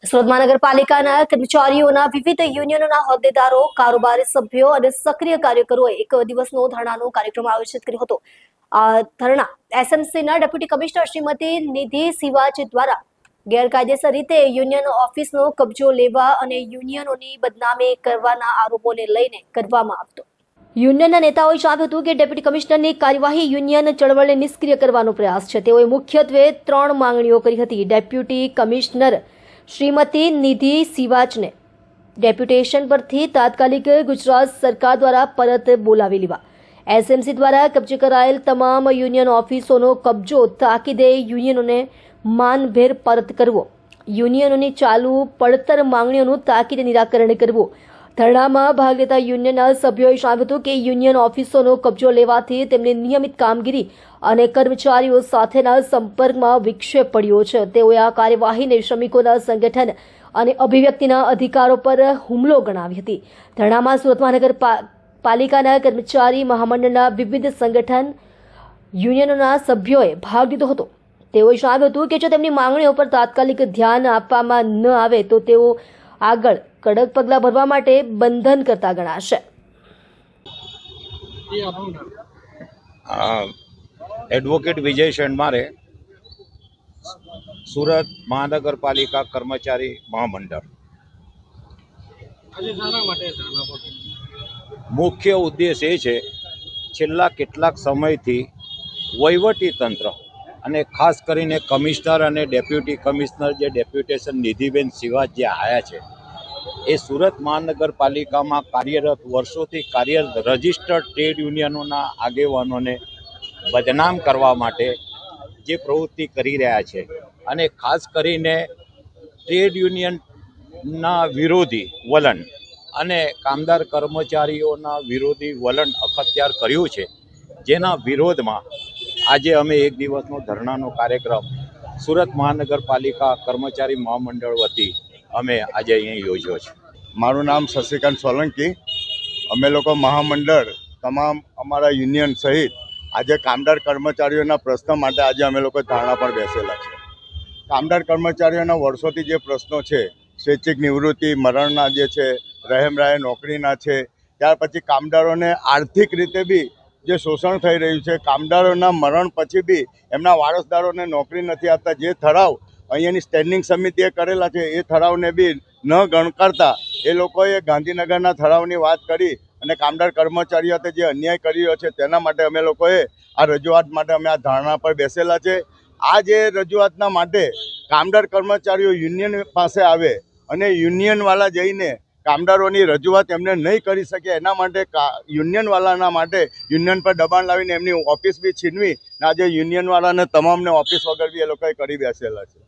સુરત મહાનગરપાલિકાના કર્મચારીઓના વિવિધ યુનિયનોના હોદ્દેદારો, કારોબારી સભ્યો અને સક્રિય કાર્યકરોએ એક દિવસનો ધરણાનો કાર્યક્રમ આયોજિત કર્યો હતો. આ ધરણા એસએમસીના ડેપ્યુટી કમિશનર શ્રીમતી નિધિ સિવાચ દ્વારા ગેરકાયદેસર રીતે યુનિયન ઓફિસનો કબજો લેવા અને યુનિયનોની બદનામી કરવાના આરોપોને લઈને કરવામાં આવતો. યુનિયનના નેતાઓએ જણાવ્યું હતું કે ડેપ્યુટી કમિશનરની કાર્યવાહી યુનિયન ચળવળને નિષ્ક્રિય કરવાનો પ્રયાસ છે. તેઓએ મુખ્યત્વે 3 માંગણીઓ કરી હતી. ડેપ્યુટી કમિશનર શ્રીમતી નિધિ સિવાચને ડેપ્યુટેશન પરથી તાત્કાલિક ગુજરાત સરકાર દ્વારા પરત બોલાવી લેવા, એસએમસી દ્વારા કબજે કરાયેલ તમામ યુનિયન ઓફિસોનો કબજો તાકીદે યુનિયનોને માનભેર પરત કરવો, યુનિયનોની ચાલુ પડતર માંગણીઓનું તાકીદે નિરાકરણ કરવું. ધરણામાં ભાગ લેતા યુનિયનના સભ્યોએ જણાવ્યું હતું કે યુનિયન ઓફિસોનો કબજો લેવાથી તેમની નિયમિત કામગીરી અને કર્મચારીઓ સાથેના સંપર્કમાં વિક્ષેપ પડ્યો છે. તેઓએ આ કાર્યવાહીને શ્રમિકોના સંગઠન અને અભિવ્યક્તિના અધિકારો પર હુમલો ગણાવી હતી. ધરણામાં સુરત મહાનગરપાલિકાના કર્મચારી મહામંડળના વિવિધ સંગઠન યુનિયનોના સભ્યોએ ભાગ લીધો હતો. તેઓએ જણાવ્યું હતું કે જો તેમની માંગણીઓ પર તાત્કાલિક ધ્યાન આપવામાં ન આવે તો તેઓ આગળ કડક પગલાં ભરવા માટે બંધન કરતા ગણાશે. એડવોકેટ વિજય શેણમારે, સુરત મહાનગરપાલિકા કર્મચારી મહામંડળ. મુખ્ય ઉદ્દેશ એ છે, છેલ્લા કેટલાક સમયથી વહીવટી તંત્ર અને ખાસ કરીને કમિશનર અને ડેપ્યુટી કમિશનર જે ડેપ્યુટેશન નિધિબેન સિવાચ જે આવ્યા છે, એ સુરત મહાનગરપાલિકામાં કાર્યરત વર્ષોથી કાર્યરત રજિસ્ટર્ડ ટ્રેડ યુનિયનોના આગેવાનોને બદનામ કરવા માટે જે પ્રવૃત્તિ કરી રહ્યા છે અને ખાસ કરીને ટ્રેડ યુનિયનના વિરોધી વલણ અને કામદાર કર્મચારીઓના વિરોધી વલણ અખત્યાર કર્યું છે, જેના વિરોધમાં આજે અમે એક દિવસનો ધરણાનો કાર્યક્રમ સુરત મહાનગરપાલિકા કર્મચારી મહામંડળ વતી અમે આજે અહીં યોજ્યો છે. મારું નામ શશિકાંત સોલંકી. અમે લોકો મહામંડળ તમામ અમારા યુનિયન સહિત આજે કામદાર કર્મચારીઓના પ્રશ્નો માટે આજે અમે લોકો ધરણા પર બેસેલા છે. કામદાર કર્મચારીઓના વર્ષોથી જે પ્રશ્નો છે, સ્વૈચ્છિક નિવૃત્તિ, મરણના જે છે, રહેમરાય નોકરીના છે, ત્યાર પછી કામદારોને આર્થિક રીતે બી જે શોષણ થઈ રહ્યું છે, કામદારોના મરણ પછી બી એમના વારસદારોને નોકરી નથી આપતા, જે ઠરાવ અહીંયાની સ્ટેન્ડિંગ સમિતિએ કરેલા છે એ ઠરાવને બી ન ગણકારતા એ લોકોએ ગાંધીનગરના ઠરાવની વાત કરી અને કામદાર કર્મચારીઓ જે અન્યાય કરી રહ્યો છે તેના માટે અમે લોકોએ આ રજૂઆત માટે અમે આ ધરણા પર બેસેલા છે. આ જે રજૂઆતના માટે કામદાર કર્મચારીઓ યુનિયન પાસે આવે અને યુનિયનવાળા જઈને કામદારોની રજૂઆત એમને નહીં કરી શકે, એના માટે યુનિયનવાળાના માટે યુનિયન પર દબાણ લાવીને એમની ઓફિસ બી છીનવી આજે યુનિયનવાળાને તમામને ઓફિસ વગર બી એ લોકોએ કરી બેસેલા છે.